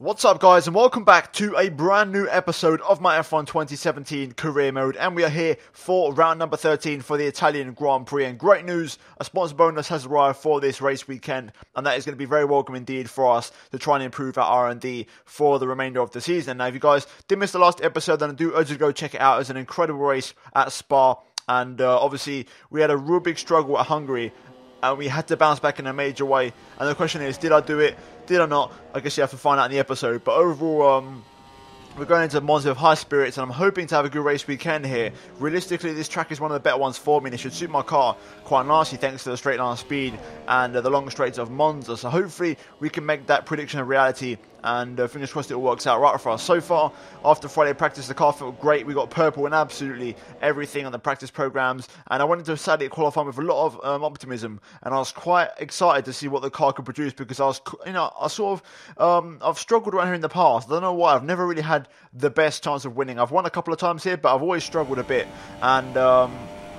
What's up guys, and welcome back to a brand new episode of my F1 2017 career mode, and we are here for round number 13 for the Italian Grand Prix. And great news, a sponsor bonus has arrived for this race weekend, and that is going to be very welcome indeed for us to try and improve our R&D for the remainder of the season. Now if you guys did miss the last episode, then I do urge you to go check it out. It's an incredible race at Spa, and obviously we had a real big struggle at Hungary, and we had to bounce back in a major way. And the question is, did I do it? Did I not? I guess you have to find out in the episode. But overall, we're going into Monza with high spirits, and I'm hoping to have a good race weekend here. Realistically, this track is one of the better ones for me, and it should suit my car quite nicely thanks to the straight line speed and the long straights of Monza. So hopefully we can make that prediction a reality, and fingers crossed it all works out right for us. So far, after Friday practice, the car felt great. We got purple and absolutely everything on the practice programs, and I went into Saturday qualifying with a lot of optimism, and I was quite excited to see what the car could produce, because I've struggled around here in the past. I don't know why. I've never really had the best chance of winning. I've won a couple of times here, but I've always struggled a bit, and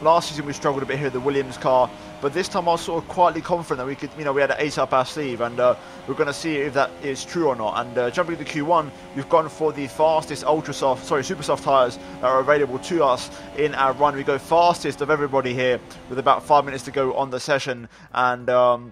last season we struggled a bit here with the Williams car, but this time I was sort of quietly confident that we could, we had an ace up our sleeve, and we're going to see if that is true or not. And jumping into Q1, we've gone for the fastest super soft tyres that are available to us in our run. We go fastest of everybody here with about 5 minutes to go on the session, and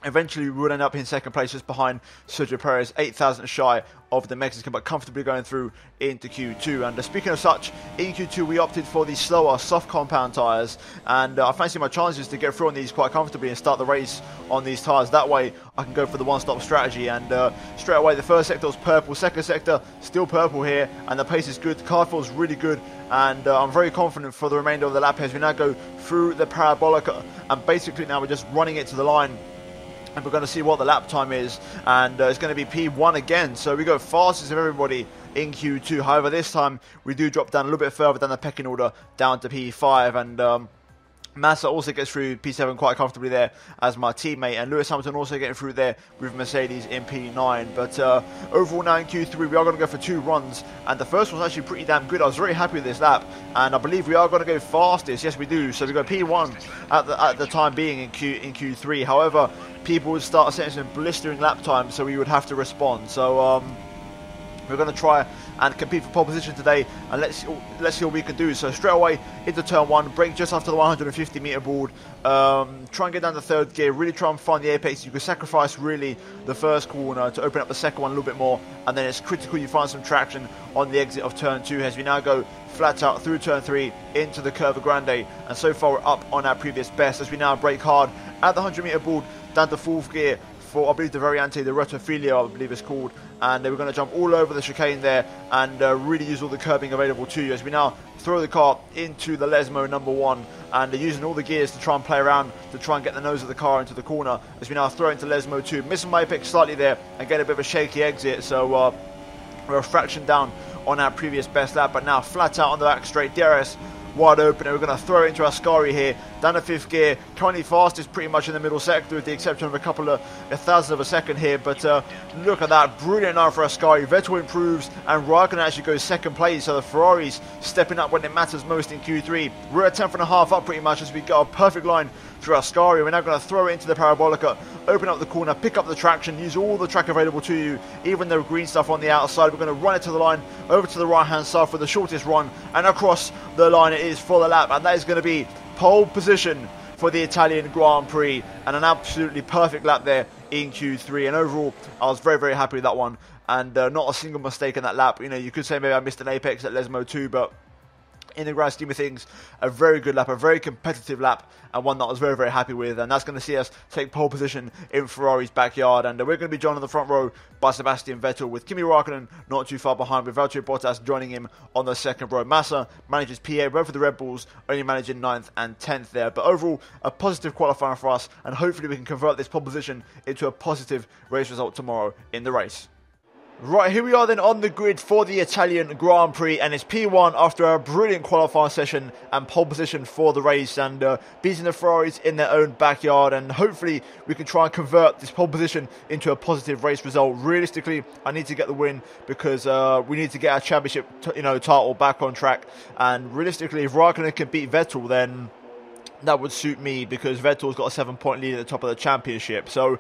eventually we would end up in second place just behind Sergio Perez, 8,000 shy of the Mexican, but comfortably going through into Q2. And speaking of such, in Q2 we opted for the slower soft compound tyres, and I fancy my chances to get through on these quite comfortably and start the race on these tyres. That way I can go for the one-stop strategy, and straight away the first sector was purple, second sector still purple here, and the pace is good, the car feels really good, and I'm very confident for the remainder of the lap as we now go through the parabolica, and basically now we're just running it to the line, and we're going to see what the lap time is, and it's going to be P1 again. So we go fastest of everybody in Q2. However, this time we do drop down a little bit further down the pecking order, down to P5, and Massa also gets through P7 quite comfortably there as my teammate, and Lewis Hamilton also getting through there with Mercedes in P9. But overall now in Q3 we are going to go for 2 runs, and the first one's actually pretty damn good. I was very happy with this lap, and I believe we are going to go fastest. Yes, we do. So we go P1 at the time being in Q3. However, people would start setting some blistering lap times, so we would have to respond. So we're going to try and compete for pole position today, and let's see what we can do. So straight away into turn 1, brake just after the 150 meter board, try and get down to third gear, really try and find the apex. You can sacrifice really the first corner to open up the second one a little bit more, and then it's critical you find some traction on the exit of turn 2 as we now go flat out through turn 3 into the Curva Grande, and so far we're up on our previous best as we now brake hard at the 100 meter board down to fourth gear for, I believe, the Variante, the Rotofilio, I believe it's called, and we're going to jump all over the chicane there and really use all the curbing available to you as we now throw the car into the Lesmo number 1, and using all the gears to try and play around to try and get the nose of the car into the corner as we now throw it into Lesmo 2, missing my apex slightly there and get a bit of a shaky exit. So we're a fraction down on our previous best lap, but now flat out on the back straight, DRS wide open, and we're going to throw it into Ascari here, down to 5th gear, currently fastest pretty much in the middle sector with the exception of a couple of thousandths of a second here, but look at that, brilliant now for Ascari. Vettel improves and Raikkonen actually goes second place, so the Ferraris stepping up when it matters most in Q3. We're a 10th and a half up pretty much as we got a perfect line through Ascari. We're now going to throw it into the parabolica, open up the corner, pick up the traction, use all the track available to you, even the green stuff on the outside. We're going to run it to the line, over to the right hand side for the shortest run, and across the line it is for the lap, and that is going to be pole position for the Italian Grand Prix, and an absolutely perfect lap there in Q3. And overall I was very, very happy with that one, and not a single mistake in that lap. You could say maybe I missed an apex at Lesmo 2, but in the grand scheme of things, a very good lap, a very competitive lap, and one that I was very, very happy with. And that's going to see us take pole position in Ferrari's backyard. And we're going to be joined on the front row by Sebastian Vettel, with Kimi Raikkonen not too far behind, with Valtteri Bottas joining him on the second row. Massa manages P8, both of the Red Bulls only managing 9th and 10th there. But overall, a positive qualifying for us, and hopefully we can convert this pole position into a positive race result tomorrow in the race. Right, here we are then on the grid for the Italian Grand Prix, and it's P1 after a brilliant qualifying session and pole position for the race, and beating the Ferraris in their own backyard, and hopefully we can try and convert this pole position into a positive race result. Realistically, I need to get the win because we need to get our championship title back on track, and realistically if Raikkonen can beat Vettel, then that would suit me because Vettel's got a 7-point lead at the top of the championship. So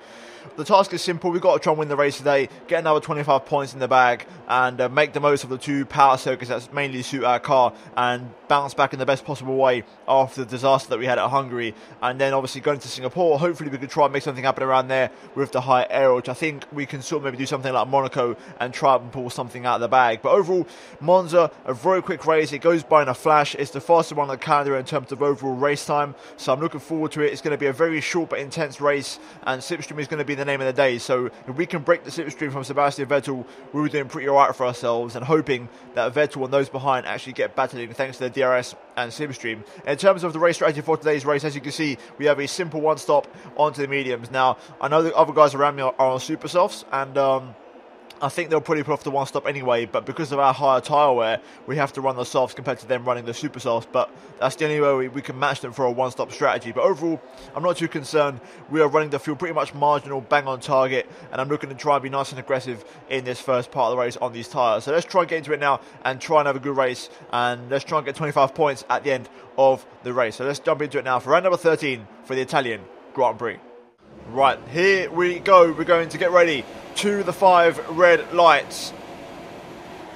the task is simple. We've got to try and win the race today, get another 25 points in the bag, and make the most of the 2 power circuits that mainly suit our car, and bounce back in the best possible way after the disaster that we had at Hungary. And then obviously going to Singapore, hopefully we could try and make something happen around there with the high aero, which I think we can sort of maybe do something like Monaco and try and pull something out of the bag. But overall, Monza, a very quick race. It goes by in a flash. It's the fastest one on the calendar in terms of overall race time, so I'm looking forward to it. It's going to be a very short but intense race, and slipstream is going to be the name of the day. So if we can break the slipstream from Sebastian Vettel, we're doing pretty alright for ourselves, and hoping that Vettel and those behind actually get battling thanks to the DRS and slipstream. In terms of the race strategy for today's race, as you can see, we have a simple one stop onto the mediums. Now, I know the other guys around me are on super softs, and I think they'll probably put off the one stop anyway, but because of our higher tyre wear, we have to run the softs compared to them running the super softs, but that's the only way we can match them for a one stop strategy. But overall, I'm not too concerned. We are running the fuel pretty much marginal, bang on target, and I'm looking to try and be nice and aggressive in this first part of the race on these tyres. So let's try and get into it now and try and have a good race, and let's try and get 25 points at the end of the race. So let's jump into it now for round number 13 for the Italian Grand Prix. Right, here we go. We're going to get ready to the 5 red lights.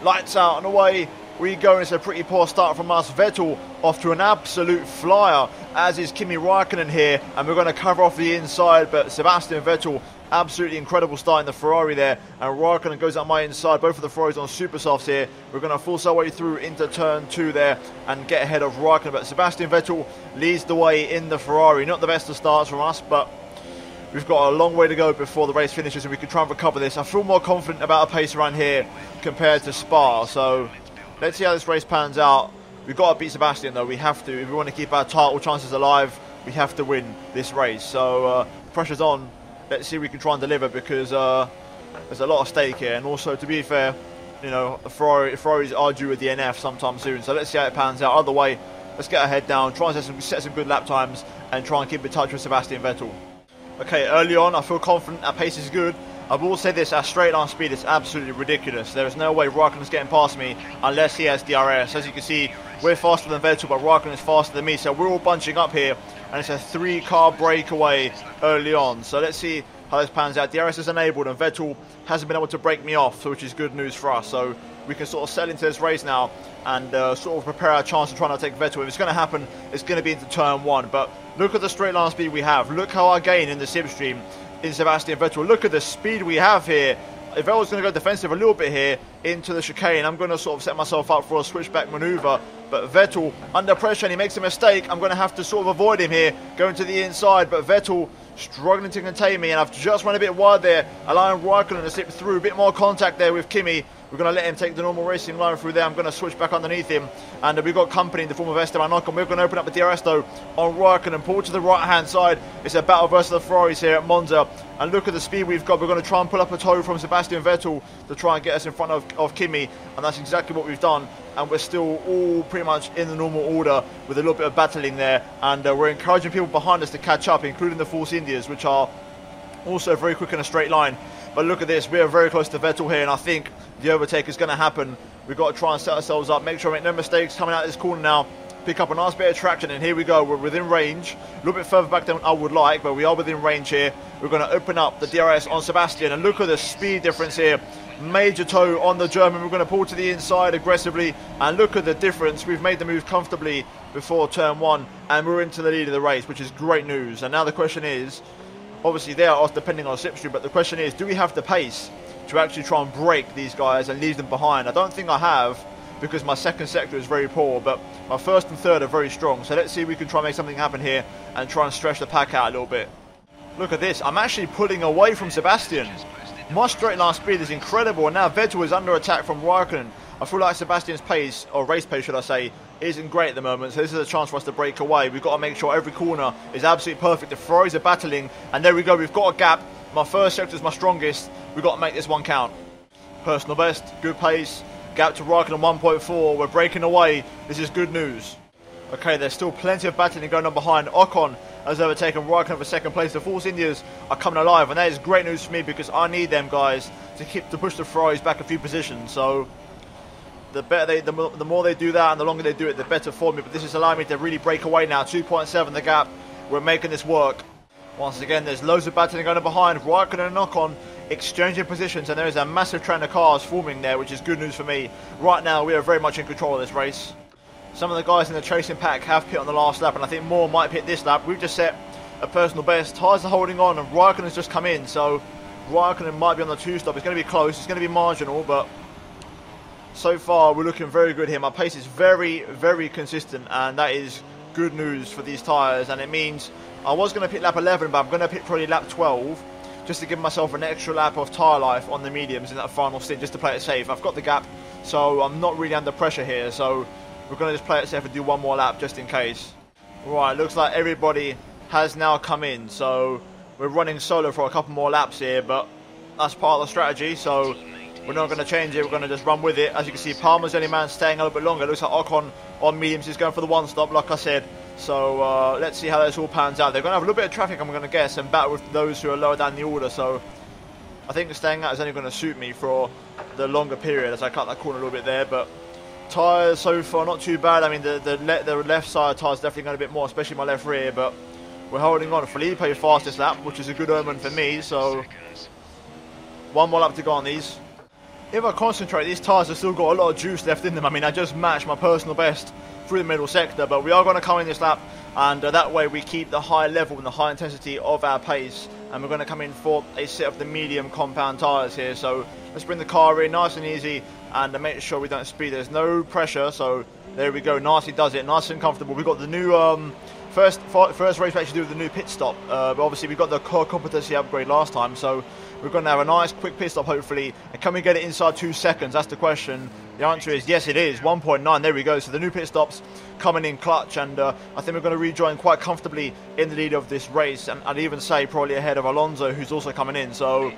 Lights out and away we go. It's a pretty poor start from us. Vettel off to an absolute flyer, as is Kimi Räikkönen here, and we're going to cover off the inside, but Sebastian Vettel, absolutely incredible start in the Ferrari there, and Räikkönen goes out my inside. Both of the Ferraris on super softs here. We're going to force our way through into turn 2 there and get ahead of Räikkönen, but Sebastian Vettel leads the way in the Ferrari. Not the best of starts from us, but we've got a long way to go before the race finishes, and we can try and recover this. I feel more confident about a pace around here compared to Spa, so let's see how this race pans out. We've got to beat Sebastian though, we have to. If we want to keep our title chances alive, we have to win this race. So pressure's on. Let's see if we can try and deliver, because there's a lot of stake here. And also, to be fair, you know, Ferraris are due a DNF sometime soon, so let's see how it pans out. Either way, let's get our head down, try and set some good lap times, and try and keep in touch with Sebastian Vettel. Okay, early on, I feel confident. Our pace is good. I will say this, our straight line speed is absolutely ridiculous. There is no way Räikkönen's getting past me unless he has DRS. As you can see, we're faster than Vettel, but Räikkönen is faster than me, so we're all bunching up here, and it's a 3-car breakaway early on. So let's see how this pans out. DRS is enabled, and Vettel hasn't been able to break me off, which is good news for us. So we can sort of settle into this race now and sort of prepare our chance to try and take Vettel. If it's going to happen, it's going to be into turn 1. But look at the straight line speed we have. Look how I gain in the slipstream in Sebastian Vettel. Look at the speed we have here. If Vettel's going to go defensive a little bit here into the chicane, I'm going to sort of set myself up for a switchback manoeuvre. But Vettel, under pressure, and he makes a mistake. I'm going to have to sort of avoid him here, going to the inside. But Vettel struggling to contain me, and I've just run a bit wide there, allowing Räikkönen to slip through. A bit more contact there with Kimi. We're going to let him take the normal racing line through there. I'm going to switch back underneath him, and we've got company in the form of Esteban Ocon. We're going to open up the DRS though on Räikkönen and pull to the right hand side. It's a battle versus the Ferraris here at Monza, and look at the speed we've got. We're going to try and pull up a toe from Sebastian Vettel to try and get us in front of Kimi, and that's exactly what we've done. And we're still all pretty much in the normal order with a little bit of battling there, and we're encouraging people behind us to catch up, including the Force Indias, which are also very quick in a straight line. But look at this, we are very close to Vettel here, and I think the overtake is going to happen. We've got to try and set ourselves up, make sure we make no mistakes coming out of this corner now, pick up a nice bit of traction, and here we go. We're within range, a little bit further back than I would like, but we are within range here. We're going to open up the DRS on Sebastian, and look at the speed difference here. Major toe on the German. We're going to pull to the inside aggressively, and look at the difference. We've made the move comfortably before turn 1, and we're into the lead of the race, which is great news. And now the question is, obviously they are depending on slipstream, but the question is, do we have the pace to actually try and break these guys and leave them behind? I don't think I have, because my second sector is very poor, but my first and third are very strong. So let's see if we can try and make something happen here and try and stretch the pack out a little bit. Look at this, I'm actually pulling away from Sebastian. My straight line speed is incredible, and now Vettel is under attack from Räikkönen. I feel like Sebastian's pace, or race pace should I say, isn't great at the moment, so this is a chance for us to break away. We've got to make sure every corner is absolutely perfect. The Ferraris are battling, and there we go, we've got a gap. My first sector is my strongest. We've got to make this one count. Personal best, good pace, gap to Räikkönen 1.4, we're breaking away. This is good news. Okay, there's still plenty of battling going on behind. Ocon has overtaken Räikkönen for second place. The Force Indias are coming alive, and that is great news for me, because I need them guys to push the Ferraris back a few positions. So the more they do that and the longer they do it, the better for me. But this is allowing me to really break away now. 2.7 the gap. We're making this work. Once again, there's loads of battling going on behind. Raikkonen and Ocon exchanging positions, and there is a massive train of cars forming there, which is good news for me. Right now, we are very much in control of this race. Some of the guys in the chasing pack have pit on the last lap, and I think more might pit this lap. We've just set a personal best. Tyres are holding on, and Raikkonen's just come in, so Raikkonen might be on the 2-stop. It's going to be close. It's going to be marginal, but so far we're looking very good here. My pace is very, very consistent, and that is good news for these tyres. And it means I was going to pit lap 11, but I'm going to pit probably lap 12, just to give myself an extra lap of tyre life on the mediums in that final stint, just to play it safe. I've got the gap, so I'm not really under pressure here. So we're going to just play it safe and do one more lap just in case. Right, looks like everybody has now come in, so we're running solo for a couple more laps here, but that's part of the strategy, so we're not going to change it. We're going to just run with it. As you can see, Palmer's the only man staying a little bit longer. It looks like Ocon on mediums is going for the 1-stop, like I said. So let's see how this all pans out. They're going to have a little bit of traffic, I'm going to guess, and battle with those who are lower down the order. So I think staying out is only going to suit me for the longer period as I cut that corner a little bit there. But tyres so far not too bad. I mean, the left side tyres definitely going a bit more, especially my left rear. But we're holding on. Felipe fastest lap, which is a good omen for me. So one more lap to go on these. If I concentrate, these tyres have still got a lot of juice left in them. I mean, I just matched my personal best through the middle sector, but we are going to come in this lap, and that way we keep the high level and the high intensity of our pace, and we're going to come in for a set of the medium compound tyres here. So let's bring the car in nice and easy and make sure we don't speed. There's no pressure, so there we go. Nicely does it, nice and comfortable. We've got the new first race we actually do with the new pit stop, but obviously we got the core competency upgrade last time, so we're going to have a nice quick pit stop hopefully. And can we get it inside 2 seconds? That's the question. The answer is yes, it is. 1.9. There we go. So the new pit stops coming in clutch, and I think we're going to rejoin quite comfortably in the lead of this race, and I'd even say probably ahead of Alonso, who's also coming in. So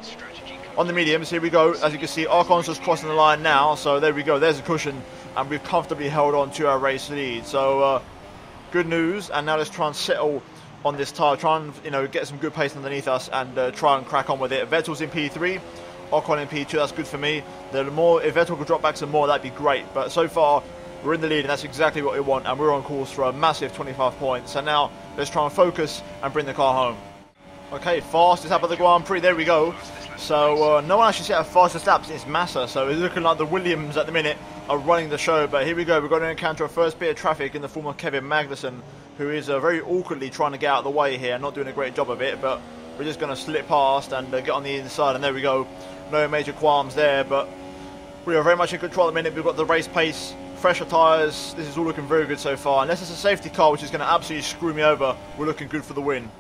on the mediums, here we go. As you can see, Ocon's just crossing the line now. So there we go. There's a cushion, and we've comfortably held on to our race lead. So good news. And now let's try and settle on this tyre, try and get some good pace underneath us, and try and crack on with it. Vettel's in P3, Ocon in P2. That's good for me. The more, if Vettel could drop back some more, that'd be great. But so far we're in the lead, and that's exactly what we want, and we're on course for a massive 25 points. So now let's try and focus and bring the car home. Okay, fastest lap of the Grand Prix. There we go. So no one actually set a fastest lap since Massa, so it's looking like the Williams at the minute are running the show. But here we go. We're going to encounter a first bit of traffic in the form of Kevin Magnussen, who is very awkwardly trying to get out of the way here, not doing a great job of it, but we're just going to slip past and get on the inside, and there we go. No major qualms there, but we are very much in control at the minute. We've got the race pace, fresher tyres. This is all looking very good so far. Unless it's a safety car, which is going to absolutely screw me over, we're looking good for the win.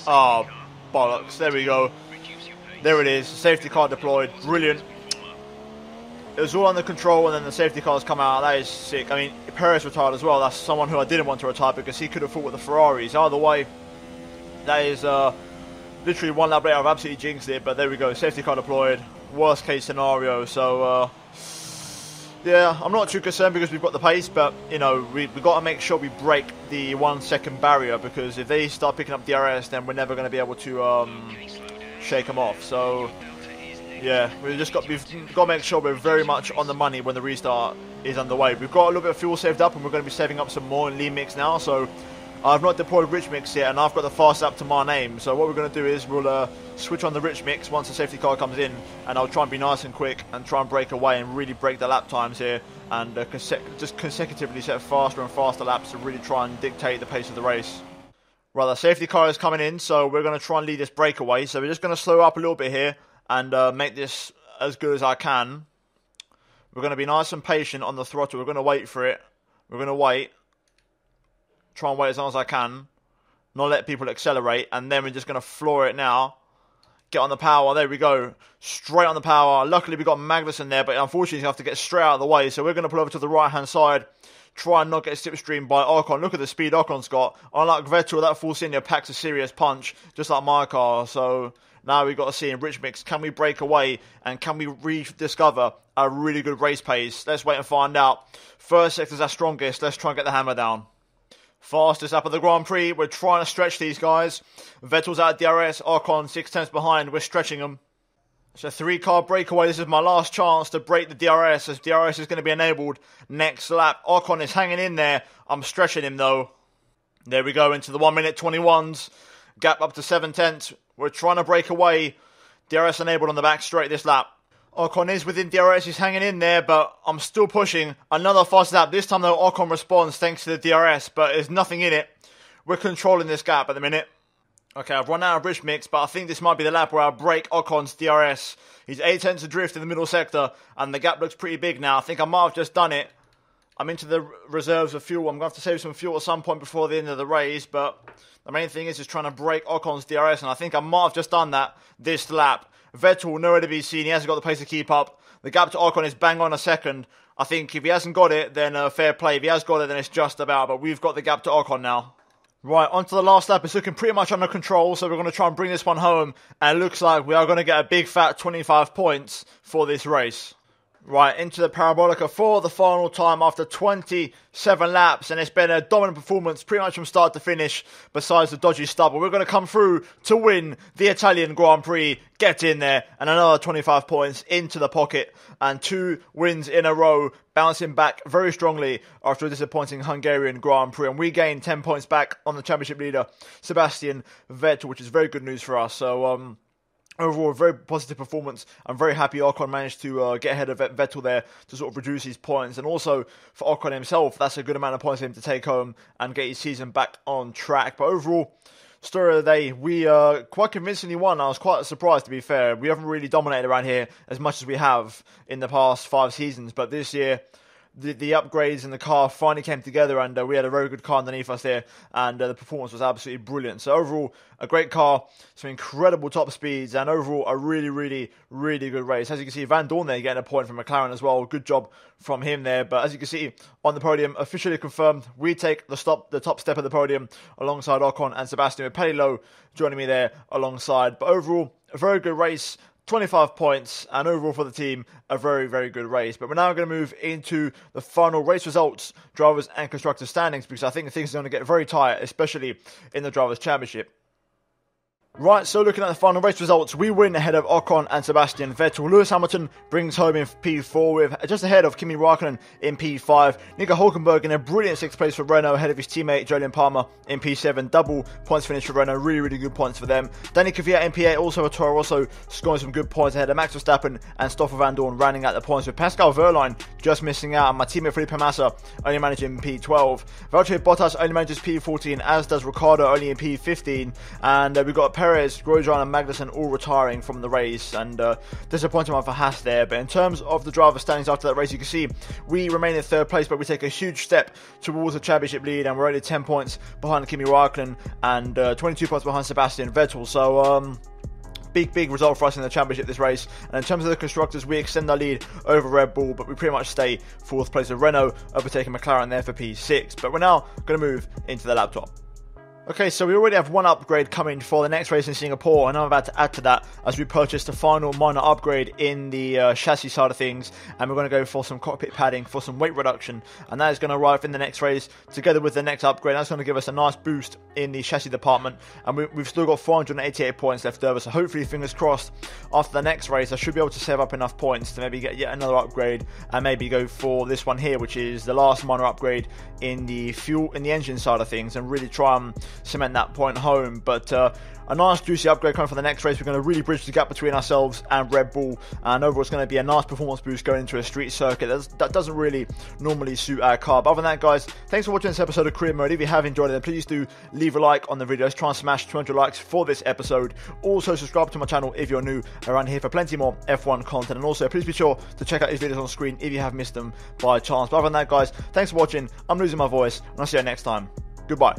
Oh, bollocks. There we go. There it is. Safety car deployed. Brilliant. It was all under control, and then the safety cars come out. That is sick. I mean, Perez retired as well. That's someone who I didn't want to retire because he could have fought with the Ferraris. Either way, that is literally one lap later. I've absolutely jinxed it, but there we go. Safety car deployed. Worst case scenario. So, yeah, I'm not too concerned because we've got the pace, but, we've got to make sure we break the 1 second barrier, because if they start picking up DRS, then we're never going to be able to shake them off. So yeah, we've got to make sure we're very much on the money when the restart is underway. We've got a little bit of fuel saved up, and we're going to be saving up some more in lean mix now. So I've not deployed rich mix yet, and I've got the fast lap to my name. So what we're going to do is we'll switch on the rich mix once the safety car comes in, and I'll try and be nice and quick and try and break away and really break the lap times here, and just consecutively set faster and faster laps to really try and dictate the pace of the race. Right, the safety car is coming in, so we're going to try and lead this breakaway. So we're just going to slow up a little bit here and make this as good as I can. We're going to be nice and patient on the throttle. We're going to wait for it. We're going to wait. Try and wait as long as I can. Not let people accelerate. And then we're just going to floor it now. Get on the power. There we go. Straight on the power. Luckily we got Magnussen there, but unfortunately you have to get straight out of the way. So we're going to pull over to the right-hand side. Try and not get slipstreamed by Ocon. Look at the speed Ocon's got. Unlike Vettel, that Force India packs a serious punch, just like my car. So now we've got to see in rich mix, can we break away and can we rediscover a really good race pace? Let's wait and find out. First sector's our strongest. Let's try and get the hammer down. Fastest lap of the Grand Prix. We're trying to stretch these guys. Vettel's out of DRS. Ocon 6 tenths behind. We're stretching them. So 3-car breakaway. This is my last chance to break the DRS, as DRS is going to be enabled next lap. Ocon is hanging in there. I'm stretching him though. There we go into the 1 minute 21s. Gap up to 7/10. We're trying to break away. DRS enabled on the back straight this lap. Ocon is within DRS. He's hanging in there, but I'm still pushing. Another fast lap. This time though, Ocon responds thanks to the DRS, but there's nothing in it. We're controlling this gap at the minute. Okay, I've run out of bridge mix, but I think this might be the lap where I break Ocon's DRS. He's 8 tenths adrift in the middle sector, and the gap looks pretty big now. I think I might have just done it. I'm into the reserves of fuel. I'm going to have to save some fuel at some point before the end of the race, but the main thing is just trying to break Ocon's DRS, and I think I might have just done that this lap. Vettel, nowhere to be seen. He hasn't got the pace to keep up. The gap to Ocon is bang on a second. I think if he hasn't got it, then fair play. If he has got it, then it's just about, but we've got the gap to Ocon now. Right, on to the last lap. It's looking pretty much under control, so we're going to try and bring this one home. And it looks like we are going to get a big fat 25 points for this race. Right, into the Parabolica for the final time after 27 laps. And it's been a dominant performance pretty much from start to finish, besides the dodgy stubble. We're going to come through to win the Italian Grand Prix. Get in there. And another 25 points into the pocket. And 2 wins in a row, bouncing back very strongly after a disappointing Hungarian Grand Prix. And we gained 10 points back on the championship leader, Sebastian Vettel, which is very good news for us. So, overall, a very positive performance. I'm very happy Ocon managed to get ahead of Vettel there to sort of reduce his points. And also, for Ocon himself, that's a good amount of points for him to take home and get his season back on track. But overall, story of the day, we quite convincingly won. I was quite surprised, to be fair. We haven't really dominated around here as much as we have in the past 5 seasons. But this year, the upgrades in the car finally came together, and we had a very good car underneath us there, and the performance was absolutely brilliant. So overall, a great car, some incredible top speeds, and overall a really, really, really good race. As you can see, Van Dorn there getting a point from McLaren as well. Good job from him there. But as you can see on the podium, officially confirmed, we take the top step of the podium alongside Ocon and Sebastian, with Petty Low joining me there alongside. But overall, a very good race. 25 points, and overall for the team, a very, very good race. But we're now going to move into the final race results, drivers and constructors standings, because I think things are going to get very tight, especially in the Drivers' Championship. Right, so looking at the final race results, we win ahead of Ocon and Sebastian Vettel. Lewis Hamilton brings home in P4, with just ahead of Kimi Räikkönen in P5. Nico Hülkenberg in a brilliant 6th place for Renault, ahead of his teammate Jolyon Palmer in P7. Double points finish for Renault, really, really good points for them. Danny Kvyat in P8, also for Toro Rosso, scoring some good points ahead of Max Verstappen and Stoffel Vandoorne rounding out the points, with Pascal Wehrlein just missing out, and my teammate Felipe Massa only managing P12. Valtteri Bottas only manages P14, as does Ricciardo only in P15, and we've got Perez, Grosjean and Magnussen all retiring from the race, and disappointing one for Haas there. But in terms of the driver standings after that race, you can see we remain in 3rd place, but we take a huge step towards the championship lead, and we're only 10 points behind Kimi Räikkönen and 22 points behind Sebastian Vettel. So big result for us in the championship this race. And in terms of the constructors, we extend our lead over Red Bull, but we pretty much stay 4th place with Renault, overtaking McLaren there for P6. But we're now going to move into the laptop. Okay, so we already have one upgrade coming for the next race in Singapore, and I'm about to add to that as we purchase the final minor upgrade in the chassis side of things, and we're going to go for some cockpit padding for some weight reduction, and that is going to arrive in the next race together with the next upgrade. That's going to give us a nice boost in the chassis department, and we've still got 488 points left over, so hopefully, fingers crossed, after the next race I should be able to save up enough points to maybe get yet another upgrade, and maybe go for this one here, which is the last minor upgrade in the engine side of things, and really try and cement that point home. But a nice juicy upgrade coming for the next race. We're going to really bridge the gap between ourselves and Red Bull, and overall it's going to be a nice performance boost going into a street circuit that doesn't really normally suit our car. But other than that, guys, thanks for watching this episode of Career Mode. If you have enjoyed it, then please do leave a like on the video. Let's try and smash 200 likes for this episode. Also subscribe to my channel if you're new around here for plenty more F1 content, and also please be sure to check out these videos on screen if you have missed them by chance. But other than that, guys, thanks for watching. I'm losing my voice, and I'll see you next time. Goodbye.